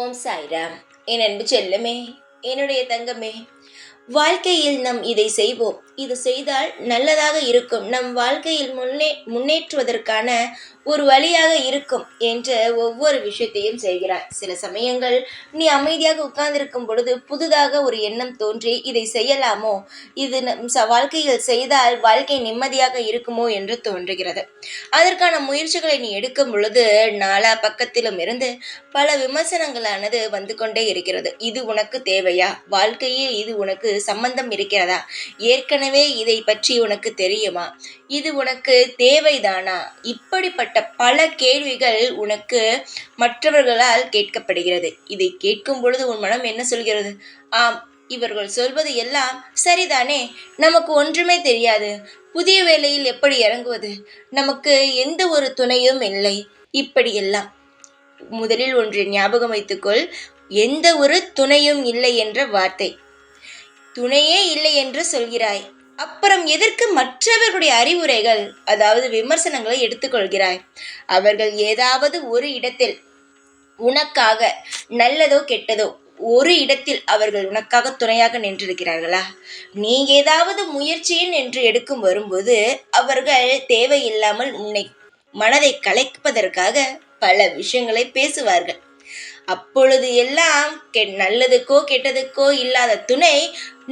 ஓம் சாய்ராம். என் அன்பு செல்லமே, என்னுடைய தங்கமே, வாழ்க்கையில் நம் இதை செய்வோம், இது செய்தால் நல்லதாக இருக்கும், நம் வாழ்க்கையில் முன்னேற்றுவதற்கான ஒரு வழியாக இருக்கும் என்ற ஒவ்வொரு விஷயத்தையும் செய்கிறாய். சில சமயங்கள் நீ அமைதியாக உட்கார்ந்திருக்கும் பொழுது புதிதாக ஒரு எண்ணம் தோன்றி இதை செய்யலாமோ, இது நம் வாழ்க்கையில் செய்தால் வாழ்க்கை நிம்மதியாக இருக்குமோ என்று தோன்றுகிறது. அதற்கான முயற்சிகளை நீ எடுக்கும் பொழுது நாலா பக்கத்திலும் இருந்து பல விமர்சனங்களானது வந்து கொண்டே இருக்கிறது. இது உனக்கு தேவையா? வாழ்க்கையில் இது உனக்கு சம்பந்தம் இருக்கிறதா? ஏற்கனவே இதை பற்றி உனக்கு தெரியுமா? இது உனக்கு தேவைதானா? இப்படிப்பட்ட பல கேள்விகள் உனக்கு மற்றவர்களால் கேட்கப்படுகிறது. இதை கேட்கும் பொழுது உன் மனம் என்ன சொல்கிறது? ஆம், இவர்கள் சொல்வது எல்லாம் சரிதானே, நமக்கு ஒன்றுமே தெரியாது, புதிய வேலையில் எப்படி இறங்குவது, நமக்கு எந்த ஒரு துணையும் இல்லை, இப்படியெல்லாம். முதலில் ஒன்றை ஞாபகம் வைத்துக்கொள், எந்த ஒரு துணையும் இல்லை என்ற வார்த்தை. துணையே இல்லை என்று சொல்கிறாய், அப்புறம் எதற்கு மற்றவர்களுடைய அறிவுரைகள், அதாவது விமர்சனங்களை எடுத்துக்கொள்கிறாய்? அவர்கள் ஏதாவது ஒரு இடத்தில் உனக்காக நல்லதோ கெட்டதோ ஒரு இடத்தில் அவர்கள் உனக்காக துணையாக நின்றிருக்கிறார்களா? நீ ஏதாவது முயற்சியின் என்று எடுக்கும் வரும்போது அவர்கள் தேவையில்லாமல் உன்னை மனதை கலைப்பதற்காக பல விஷயங்களை பேசுவார்கள். அப்பொழுது எல்லாம் நல்லதுக்கோ கெட்டதுக்கோ இல்லாத துணை,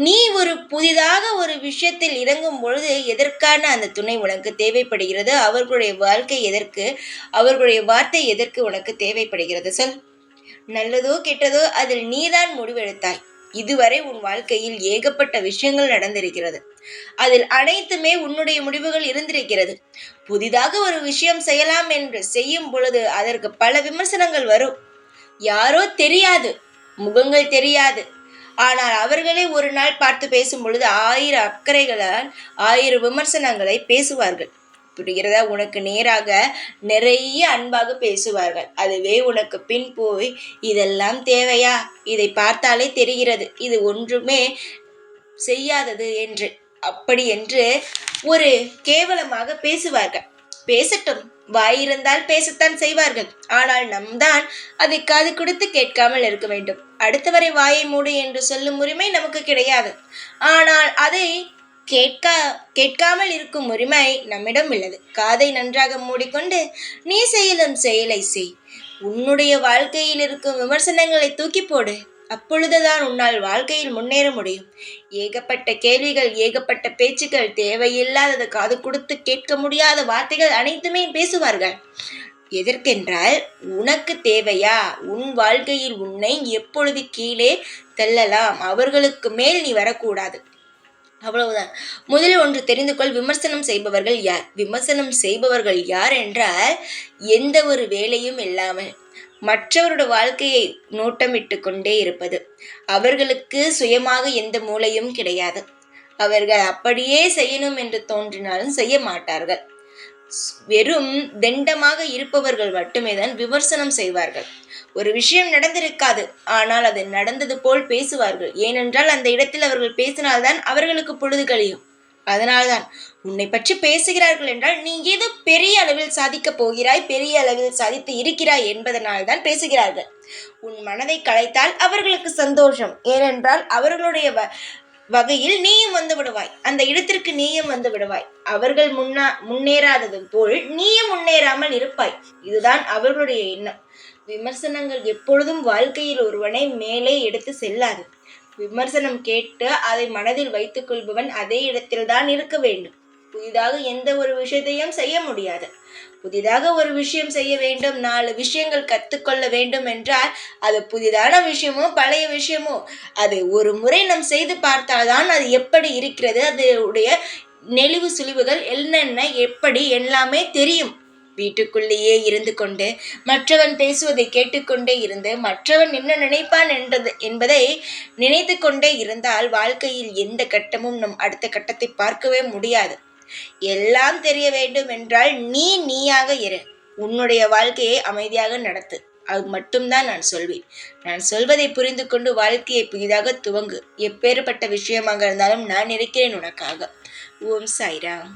நீ ஒரு புதிதாக ஒரு விஷயத்தில் இறங்கும் பொழுது எதற்கான அந்த துணை உனக்கு தேவைப்படுகிறது? அவர்களுடைய வாழ்க்கை எதற்கு, அவர்களுடைய வார்த்தை எதற்கு உனக்கு தேவைப்படுகிறது? சொல். நல்லதோ கெட்டதோ அதில் நீதான் முடிவெடுத்தாய். இதுவரை உன் வாழ்க்கையில் ஏகப்பட்ட விஷயங்கள் நடந்திருக்கிறது. அதில் அனைத்துமே உன்னுடைய முடிவுகள் இருந்திருக்கிறது. புதிதாக ஒரு விஷயம் செய்யலாம் என்று செய்யும் பொழுது அதற்கு பல விமர்சனங்கள் வரும். யாரோ தெரியாது, முகங்கள் தெரியாது, ஆனால் அவர்களே ஒரு நாள் பார்த்து பேசும் பொழுது 1000 அக்கறைகளால் 1000 விமர்சனங்களை பேசுவார்கள். புரிகிறதா? உனக்கு நேராக நிறைய அன்பாக பேசுவார்கள். அதுவே உனக்கு பின் போய் இதெல்லாம் தேவையா, இதை பார்த்தாலே தெரிகிறது இது ஒன்றுமே செய்யாதது என்று, அப்படி என்று ஒரு கேவலமாக பேசுவார்கள். பேசட்டும், வாயிருந்தால் பேசத்தான் செய்வார்கள். ஆனால் நம் தான் அதை காது கொடுத்து கேட்காமல் இருக்க வேண்டும். அடுத்தவரை வாயை மூடு என்று சொல்லும் உரிமை நமக்கு கிடையாது. ஆனால் அதை கேட்காமல் இருக்கும் உரிமை நம்மிடம் உள்ளது. காதை நன்றாக மூடிக்கொண்டு நீ செய்யும் செயலை செய். உன்னுடைய வாழ்க்கையில் இருக்கும் விமர்சனங்களை தூக்கி போடு. அப்பொழுதுதான் உன்னால் வாழ்க்கையில் முன்னேற முடியும். ஏகப்பட்ட கேள்விகள், ஏகப்பட்ட பேச்சுக்கள், தேவையில்லாதது, காது கொடுத்து கேட்க முடியாத வார்த்தைகள் அனைத்துமே பேசுவார்கள். எதற்கென்றால் உனக்கு தேவையா? உன் வாழ்க்கையில் உன்னை எப்பொழுது கீழே தள்ளலாம், அவர்களுக்கு மேல் நீ வரக்கூடாது, அவ்வளவுதான். முதலில் ஒன்று தெரிந்து கொள், விமர்சனம் செய்பவர்கள் யார்? விமர்சனம் செய்பவர்கள் யார் என்றால், எந்த ஒரு வேலையும் இல்லாமல் மற்றவருடைய வாழ்க்கையை நோட்டமிட்டு கொண்டே இருப்பது. அவர்களுக்கு சுயமாக எந்த மூளையும் கிடையாது. அவர்கள் அப்படியே செய்யணும் என்று தோன்றினாலும் செய்ய மாட்டார்கள். வெறும் தண்டமாக இருப்பவர்கள் மட்டுமே தான் விமர்சனம் செய்வார்கள். ஒரு விஷயம் நடந்திருக்காது, ஆனால் அது நடந்தது போல் பேசுவார்கள். ஏனென்றால் அந்த இடத்தில் அவர்கள் பேசினால்தான் அவர்களுக்கு பொழுது கழியும். அதனால்தான் உன்னை பற்றி பேசுகிறார்கள் என்றால் நீ ஏதோ பெரிய அளவில் சாதிக்கப் போகிறாய், பெரிய அளவில் சாதித்து இருக்கிறாய் என்பதனால் தான் பேசுகிறார்கள். உன் மனதை கலைத்தால் அவர்களுக்கு சந்தோஷம். ஏனென்றால் அவர்களுடைய வகையில் நீயும் வந்து விடுவாய், அந்த இடத்திற்கு நீயும் வந்து விடுவாய். அவர்கள் முன்னேறாதது போல் நீயும் முன்னேறாமல் இருப்பாய். இதுதான் அவர்களுடைய எண்ணம். விமர்சனங்கள் எப்பொழுதும் வாழ்க்கையில் ஒருவனை மேலே எடுத்து செல்லாது. விமர்சனம் கேட்டு அதை மனதில் வைத்துக் கொள்பவன் அதே இடத்தில்தான் இருக்க வேண்டும். புதிதாக எந்த ஒரு விஷயத்தையும் செய்ய முடியாது. புதிதாக ஒரு விஷயம் செய்ய வேண்டும், 4 விஷயங்கள் கற்றுக்கொள்ள வேண்டும் என்றால் அது புதிதான விஷயமோ பழைய விஷயமோ அது ஒரு முறை நாம் செய்து பார்த்தால்தான் அது எப்படி இருக்கிறது, அதனுடைய நெளிவு சுழிவுகள் என்னென்ன எப்படி எல்லாமே தெரியும். வீட்டுக்குள்ளேயே இருந்து கொண்டு மற்றவன் பேசுவதை கேட்டுக்கொண்டே இருந்து மற்றவன் என்ன நினைப்பான் என்பதை நினைத்து கொண்டே இருந்தால் வாழ்க்கையில் எந்த கட்டமும் நம் அடுத்த கட்டத்தை பார்க்கவே முடியாது. எல்லாம் தெரிய வேண்டும் என்றால் நீயாக இரு. உன்னுடைய வாழ்க்கையை அமைதியாக நடத்து. அது மட்டும்தான் நான் சொல்வேன். நான் சொல்வதை புரிந்து கொண்டு வாழ்க்கையை புதிதாக துவங்கு. எப்பேற்பட்ட விஷயமாக இருந்தாலும் நான் இருக்கிறேன் உனக்காக. ஓம் சாய்ராம்.